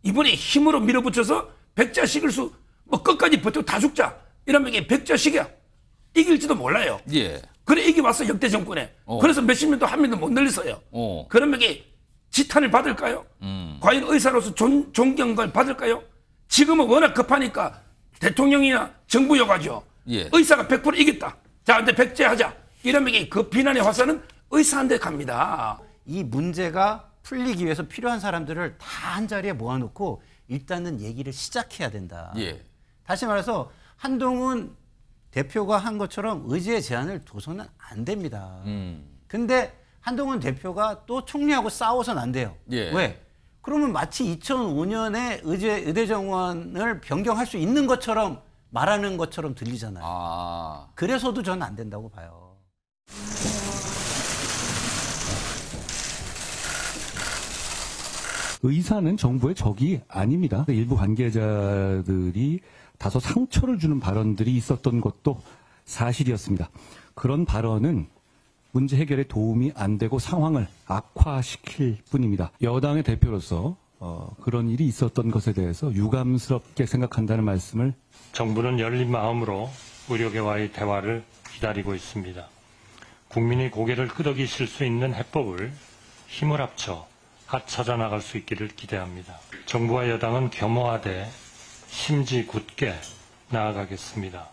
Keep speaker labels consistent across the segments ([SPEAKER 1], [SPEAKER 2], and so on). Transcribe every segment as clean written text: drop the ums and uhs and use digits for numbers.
[SPEAKER 1] 이번에 힘으로 밀어붙여서 백자 시글수 뭐 끝까지 버티고 다 죽자 이러면 이게 백자식이야. 이길지도 몰라요.
[SPEAKER 2] 예.
[SPEAKER 1] 그래 이게 왔어 역대 정권에. 그래서 몇십 년도 한 명도 못 늘렸어요. 그러면 이게 지탄을 받을까요? 과연 의사로서 존경을 받을까요? 지금은 워낙 급하니까 대통령이나 정부여가지고
[SPEAKER 2] 예.
[SPEAKER 1] 의사가 100% 이겼다. 자, 근데 백제하자. 이러면 이게 그 비난의 화살은 의사한테 갑니다.
[SPEAKER 3] 이 문제가 풀리기 위해서 필요한 사람들을 다 한 자리에 모아놓고 일단은 얘기를 시작해야 된다.
[SPEAKER 2] 예.
[SPEAKER 3] 다시 말해서 한동훈 대표가 한 것처럼 의제 제안을 둬서는 안 됩니다. 근데 한동훈 대표가 또 총리하고 싸워서는 안 돼요.
[SPEAKER 2] 예.
[SPEAKER 3] 왜? 그러면 마치 2005년에 의대 정원을 변경할 수 있는 것처럼 말하는 것처럼 들리잖아요.
[SPEAKER 2] 아.
[SPEAKER 3] 그래서도 저는 안 된다고 봐요.
[SPEAKER 4] 의사는 정부의 적이 아닙니다. 일부 관계자들이 다소 상처를 주는 발언들이 있었던 것도 사실이었습니다. 그런 발언은 문제 해결에 도움이 안 되고 상황을 악화시킬 뿐입니다. 여당의 대표로서 그런 일이 있었던 것에 대해서 유감스럽게 생각한다는 말씀을
[SPEAKER 5] 정부는 열린 마음으로 의료계와의 대화를 기다리고 있습니다. 국민이 고개를 끄덕이실 수 있는 해법을 힘을 합쳐 찾아 나갈 수 있기를 기대합니다. 정부와 여당은 겸허하되 심지 굳게 나아가겠습니다.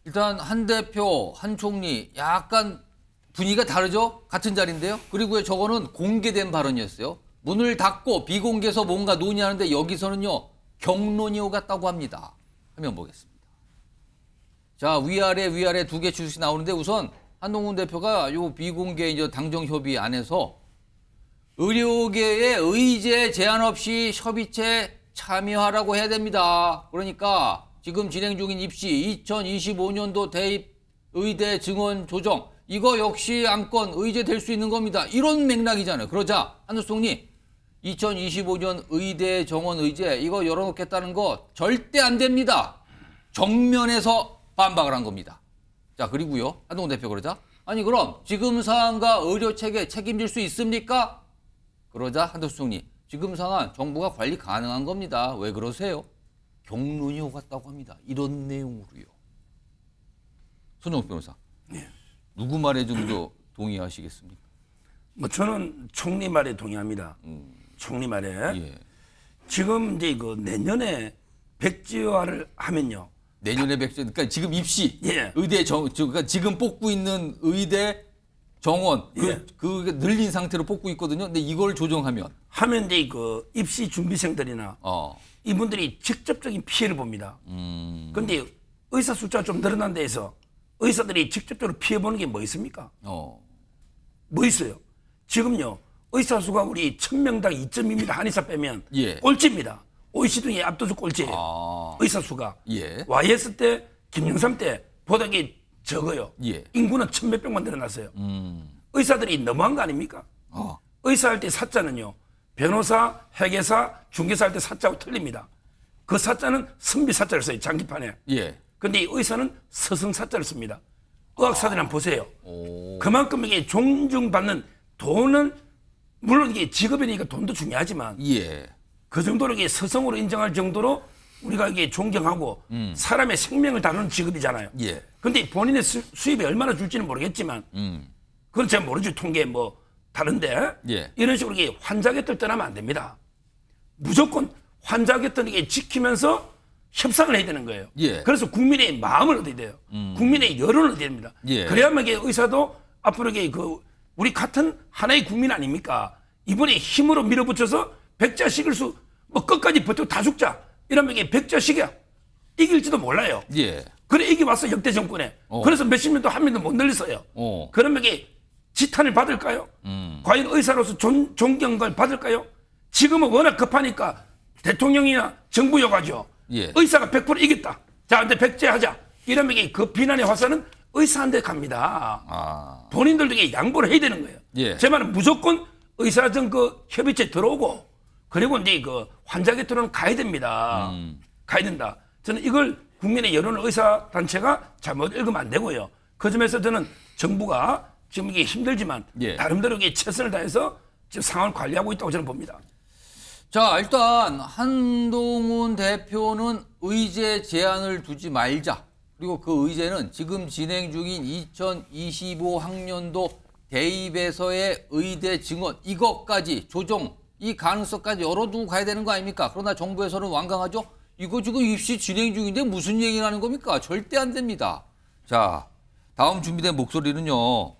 [SPEAKER 2] 일단 한 대표, 한 총리 약간 분위기가 다르죠? 같은 자리인데요. 그리고 저거는 공개된 발언이었어요. 문을 닫고 비공개에서 뭔가 논의하는데 여기서는요. 경론이 오갔다고 합니다. 화면 보겠습니다. 자, 위아래 두 개 추씩 나오는데 우선 한동훈 대표가 요 비공개 이제 당정 협의 안에서 의료계의 의제 제한 없이 협의체 참여하라고 해야 됩니다. 그러니까 지금 진행 중인 입시 2025년도 대입 의대 증원 조정 이거 역시 안건 의제될 수 있는 겁니다. 이런 맥락이잖아요. 그러자 한우수 총리 2025년 의대 정원 의제 이거 열어놓겠다는 거 절대 안 됩니다. 정면에서 반박을 한 겁니다. 자, 그리고요. 한동훈 대표 그러자 아니 그럼 지금 상황과 의료체계 책임질 수 있습니까? 그러자 한덕수 총리 지금 상황 정부가 관리 가능한 겁니다. 왜 그러세요? 경론이 오갔다고 합니다. 이런 내용으로요. 손정욱 변호사.
[SPEAKER 1] 예.
[SPEAKER 2] 누구 말에 좀 더 동의하시겠습니까?
[SPEAKER 1] 뭐 저는 총리 말에 동의합니다. 총리 말에.
[SPEAKER 2] 예.
[SPEAKER 1] 지금 이제 그 내년에 백지화를 하면요.
[SPEAKER 2] 내년에 그러니까 지금 입시
[SPEAKER 1] 예.
[SPEAKER 2] 의대 그러니까 지금 뽑고 있는 의대 정원 그 늘린 상태로 뽑고 있거든요. 근데 이걸 조정하면
[SPEAKER 1] 이제 그 입시 준비생들이나 이분들이 직접적인 피해를 봅니다. 그런데 의사 숫자가 좀 늘어난 데에서 의사들이 직접적으로 피해 보는 게 뭐 있습니까? 뭐 있어요? 지금요 의사 수가 우리 1000명당 2.2입니다. 한의사 빼면
[SPEAKER 2] 예.
[SPEAKER 1] 꼴찌입니다. OECD 중에 압도적 꼴찌예요. 의사 수가.
[SPEAKER 2] 예.
[SPEAKER 1] YS 때 김영삼 때 보다 적어요.
[SPEAKER 2] 예.
[SPEAKER 1] 인구는 1000몇백만 늘어났어요. 의사들이 너무한 거 아닙니까? 의사할 때 사자는요. 변호사, 회계사, 중개사 할 때 사자하고 틀립니다. 그 사자는 선비 사자를 써요. 장기판에.
[SPEAKER 2] 예.
[SPEAKER 1] 근데 이 의사는 서성 사자를 씁니다. 의학사들 한번 보세요. 그만큼 이게 존중받는 돈은 물론 이게 직업이니까 돈도 중요하지만
[SPEAKER 2] 예.
[SPEAKER 1] 그 정도로 이게 서성으로 인정할 정도로 우리가 이게 존경하고 사람의 생명을 다루는 직업이잖아요.
[SPEAKER 2] 예.
[SPEAKER 1] 근데 본인의 수입이 얼마나 줄지는 모르겠지만 그건 제가 모르죠. 통계 뭐 다른데
[SPEAKER 2] 예.
[SPEAKER 1] 이런 식으로 이게 환자 곁을 떠나면 안 됩니다. 무조건 환자 곁을 이게 지키면서 협상을 해야 되는 거예요.
[SPEAKER 2] 예.
[SPEAKER 1] 그래서 국민의 마음을 얻어야 돼요. 국민의 여론을 얻어야 됩니다.
[SPEAKER 2] 예.
[SPEAKER 1] 그래야만 이게 의사도 앞으로 이게 그 우리 같은 하나의 국민 아닙니까? 이번에 힘으로 밀어붙여서 백자식을수 뭐 끝까지 버티고 다 죽자. 이러면 이게 백자식이야. 이길지도 몰라요.
[SPEAKER 2] 예.
[SPEAKER 1] 그래 이게 왔어 역대 정권에. 그래서 몇십 년도 한 명도 못 늘렸어요. 그러면 이게 지탄을 받을까요? 과연 의사로서 존경을 받을까요? 지금은 워낙 급하니까 대통령이나 정부여가지고
[SPEAKER 2] 예.
[SPEAKER 1] 의사가 100% 이겼다. 자, 근데 백제하자. 이러면 이게 그 비난의 화살은 의사한테 갑니다. 본인들도 이게 양보를 해야 되는 거예요.
[SPEAKER 2] 예.
[SPEAKER 1] 제 말은 무조건 의사정 그 협의체 들어오고 그리고 이제 그 환자 곁으로는 가야 됩니다. 가야 된다. 저는 이걸 국민의 여론을 의사단체가 잘못 읽으면 안 되고요. 그 점에서 저는 정부가 지금 이게 힘들지만
[SPEAKER 2] 예.
[SPEAKER 1] 나름대로 이게 최선을 다해서 지금 상황을 관리하고 있다고 저는 봅니다.
[SPEAKER 2] 자, 일단 한동훈 대표는 의제 제한을 두지 말자. 그리고 그 의제는 지금 진행 중인 2025 학년도 대입에서의 의대 증원 이것까지 조정 이 가능성까지 열어두고 가야 되는 거 아닙니까? 그러나 정부에서는 완강하죠. 이거 지금 입시 진행 중인데 무슨 얘기를 하는 겁니까? 절대 안 됩니다. 자, 다음 준비된 목소리는요.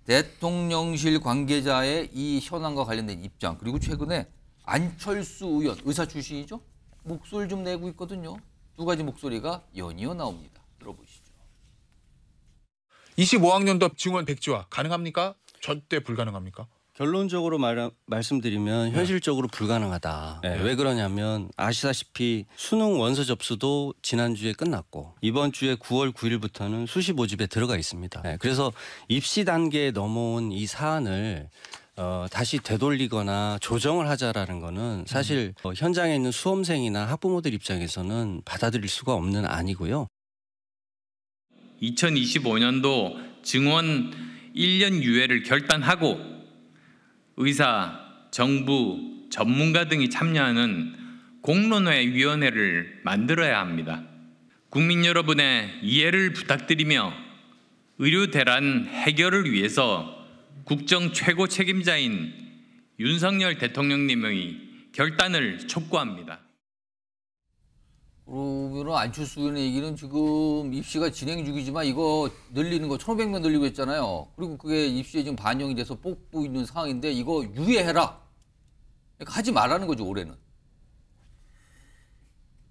[SPEAKER 2] 대통령실 관계자의 이 현안과 관련된 입장 그리고 최근에 안철수 의원 의사 출신이죠. 목소리를 좀 내고 있거든요. 두 가지 목소리가 연이어 나옵니다. 들어보시죠.
[SPEAKER 6] 25학년도 증원 백지화 가능합니까? 절대 불가능합니까?
[SPEAKER 7] 결론적으로 말씀드리면 현실적으로 불가능하다. 네, 왜 그러냐면 아시다시피 수능 원서 접수도 지난주에 끝났고 이번 주에 9월 9일부터는 수시 모집에 들어가 있습니다. 네, 그래서 입시 단계에 넘어온 이 사안을 다시 되돌리거나 조정을 하자라는 거는 사실 현장에 있는 수험생이나 학부모들 입장에서는 받아들일 수가 없는 안이고요.
[SPEAKER 8] 2025년도 증원 1년 유예를 결단하고 의사, 정부, 전문가 등이 참여하는 공론회 위원회를 만들어야 합니다. 국민 여러분의 이해를 부탁드리며 의료 대란 해결을 위해서 국정 최고 책임자인 윤석열 대통령님의 결단을 촉구합니다.
[SPEAKER 2] 그러면 안철수 의원의 얘기는 지금 입시가 진행 중이지만 이거 늘리는 거 1,500명 늘리고 했잖아요. 그리고 그게 입시에 지금 반영이 돼서 뽑고 있는 상황인데 이거 유예해라. 그러니까 하지 말라는 거죠, 올해는.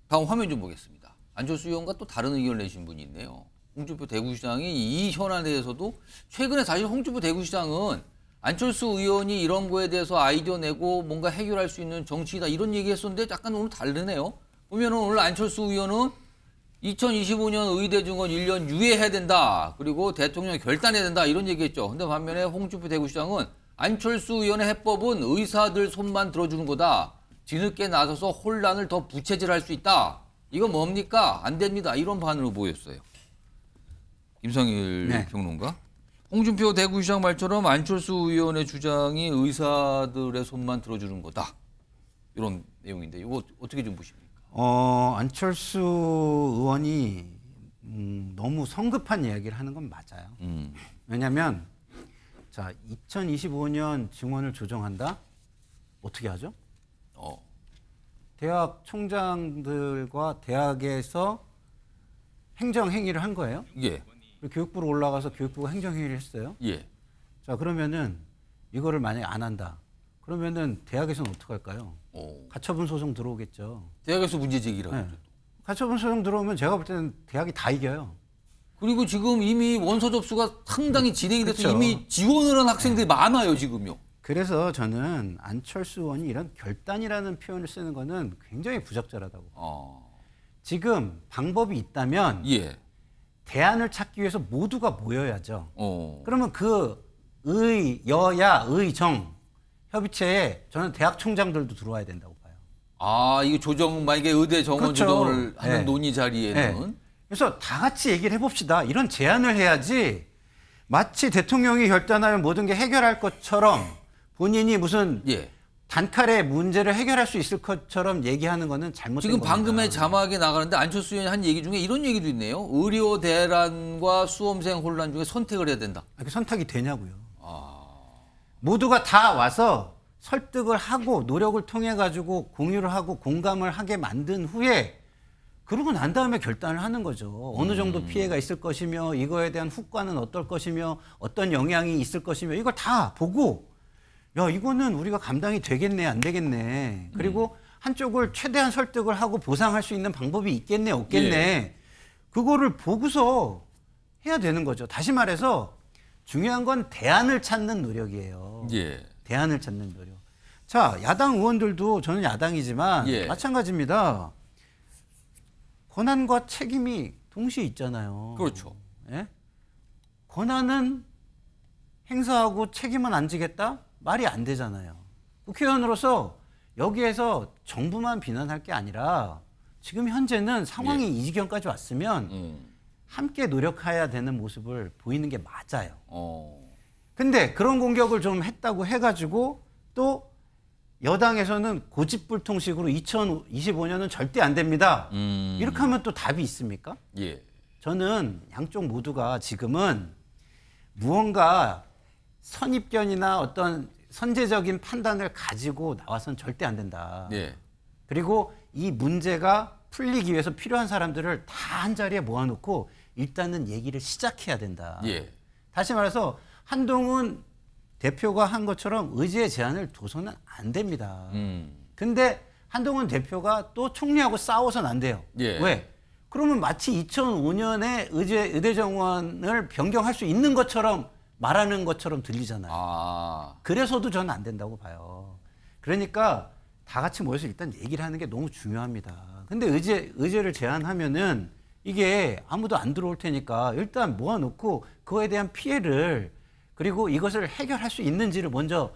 [SPEAKER 2] 다음 화면 좀 보겠습니다. 안철수 의원과 또 다른 의견을 내신 분이 있네요. 홍준표 대구시장이 이 현안에 대해서도 최근에 사실 홍준표 대구시장은 안철수 의원이 이런 거에 대해서 아이디어 내고 뭔가 해결할 수 있는 정치이다 이런 얘기했었는데 약간 오늘 다르네요. 보면은 오늘 안철수 의원은 2025년 의대 증원 1년 유예해야 된다. 그리고 대통령이 결단해야 된다. 이런 얘기했죠. 근데 반면에 홍준표 대구시장은 안철수 의원의 해법은 의사들 손만 들어주는 거다. 뒤늦게 나서서 혼란을 더 부채질할 수 있다. 이건 뭡니까? 안 됩니다. 이런 반응을 보였어요. 김성일 평론가. 홍준표 대구시장 말처럼 안철수 의원의 주장이 의사들의 손만 들어주는 거다. 이런 내용인데 이거 어떻게 좀 보십니까?
[SPEAKER 3] 안철수 의원이 너무 성급한 이야기를 하는 건 맞아요. 왜냐하면 자 2025년 증원을 조정한다? 어떻게 하죠? 대학 총장들과 대학에서 행정행위를 한 거예요.
[SPEAKER 2] 예.
[SPEAKER 3] 교육부로 올라가서 교육부가 행정행위를 했어요.
[SPEAKER 2] 예.
[SPEAKER 3] 자 그러면은 이거를 만약에 안 한다. 그러면은 대학에서는 어떻게 할까요? 가처분 소송 들어오겠죠.
[SPEAKER 2] 대학에서 문제 제기를 하죠.
[SPEAKER 3] 네. 가처분 소송 들어오면 제가 볼 때는 대학이 다 이겨요.
[SPEAKER 2] 그리고 지금 이미 원서 접수가 상당히 진행이 돼서
[SPEAKER 3] 그렇죠.
[SPEAKER 2] 이미 지원을 한 학생들이 많아요, 지금요.
[SPEAKER 3] 그래서 저는 안철수 의원이 이런 결단이라는 표현을 쓰는 거는 굉장히 부적절하다고. 지금 방법이 있다면
[SPEAKER 2] 예.
[SPEAKER 3] 대안을 찾기 위해서 모두가 모여야죠. 그러면 그 여야, 정 협의체에 저는 대학 총장들도 들어와야 된다고 봐요.
[SPEAKER 2] 아, 이거 조정, 만약에 의대 정원
[SPEAKER 3] 그렇죠.
[SPEAKER 2] 조정을 하는
[SPEAKER 3] 네.
[SPEAKER 2] 논의 자리에는.
[SPEAKER 3] 네. 그래서 다 같이 얘기를 해봅시다. 이런 제안을 해야지 마치 대통령이 결단하면 모든 게 해결할 것처럼 본인이 무슨 단칼에 문제를 해결할 수 있을 것처럼 얘기하는 거는 잘못된
[SPEAKER 2] 지금
[SPEAKER 3] 겁니다.
[SPEAKER 2] 방금의 자막에 나가는데 안철수 의원이 한 얘기 중에 이런 얘기도 있네요. 의료 대란과 수험생 혼란 중에 선택을 해야 된다.
[SPEAKER 3] 그 선택이 되냐고요. 모두가 다 와서 설득을 하고 노력을 통해 가지고 공유를 하고 공감을 하게 만든 후에 그러고 난 다음에 결단을 하는 거죠. 어느 정도 피해가 있을 것이며 이거에 대한 후과는 어떨 것이며 어떤 영향이 있을 것이며 이걸 다 보고 야 이거는 우리가 감당이 되겠네 안 되겠네. 그리고 한쪽을 최대한 설득을 하고 보상할 수 있는 방법이 있겠네 없겠네. 그거를 보고서 해야 되는 거죠. 다시 말해서 중요한 건 대안을 찾는 노력이에요. 대안을 찾는 노력. 자, 야당 의원들도 저는 야당이지만 마찬가지입니다. 권한과 책임이 동시에 있잖아요.
[SPEAKER 2] 그렇죠.
[SPEAKER 3] 예? 권한은 행사하고 책임은 안 지겠다? 말이 안 되잖아요. 국회의원으로서 여기에서 정부만 비난할 게 아니라 지금 현재는 상황이 이 지경까지 왔으면 함께 노력해야 되는 모습을 보이는 게 맞아요. 근데 그런 공격을 좀 했다고 해가지고 또 여당에서는 고집불통식으로 2025년은 절대 안 됩니다. 이렇게 하면 또 답이 있습니까?
[SPEAKER 2] 예.
[SPEAKER 3] 저는 양쪽 모두가 지금은 무언가 선입견이나 어떤 선제적인 판단을 가지고 나와서는 절대 안 된다.
[SPEAKER 2] 예.
[SPEAKER 3] 그리고 이 문제가 풀리기 위해서 필요한 사람들을 다 한자리에 모아놓고 일단은 얘기를 시작해야 된다.
[SPEAKER 2] 예.
[SPEAKER 3] 다시 말해서 한동훈 대표가 한 것처럼 의제 제한을 둬서는 안 됩니다. 근데 한동훈 대표가 또 총리하고 싸워서는 안 돼요.
[SPEAKER 2] 예.
[SPEAKER 3] 왜? 그러면 마치 2005년에 의대 정원을 변경할 수 있는 것처럼 말하는 것처럼 들리잖아요. 그래서도 저는 안 된다고 봐요. 그러니까 다 같이 모여서 일단 얘기를 하는 게 너무 중요합니다. 근데 의제를 제한하면은 이게 아무도 안 들어올 테니까 일단 모아놓고 그거에 대한 피해를 그리고 이것을 해결할 수 있는지를 먼저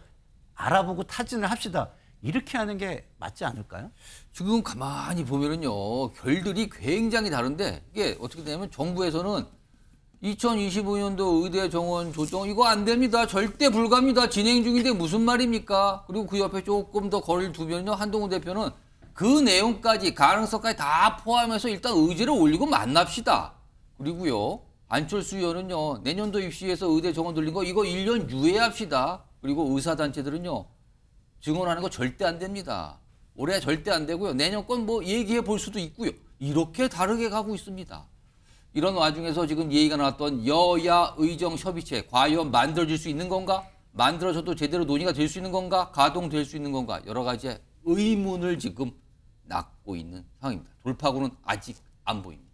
[SPEAKER 3] 알아보고 타진을 합시다. 이렇게 하는 게 맞지 않을까요?
[SPEAKER 2] 지금 가만히 보면은요, 결들이 굉장히 다른데 이게 어떻게 되냐면 정부에서는 2025년도 의대 정원 조정 이거 안 됩니다. 절대 불가합니다. 진행 중인데 무슨 말입니까? 그리고 그 옆에 조금 더 거리를 두면요, 한동훈 대표는 그 내용까지 가능성까지 다 포함해서 일단 의제를 올리고 만납시다. 그리고요, 안철수 의원은요, 내년도 입시에서 의대 정원 돌린 거 이거 1년 유예합시다. 그리고 의사단체들은요, 증언하는 거 절대 안 됩니다. 올해 절대 안 되고요. 내년 건 뭐 얘기해 볼 수도 있고요. 이렇게 다르게 가고 있습니다. 이런 와중에서 지금 얘기가 나왔던 여야 의정 협의체 과연 만들어질 수 있는 건가? 만들어져도 제대로 논의가 될 수 있는 건가? 가동될 수 있는 건가? 여러 가지 의문을 지금 낳고 있는 상황입니다. 돌파구는 아직 안 보입니다.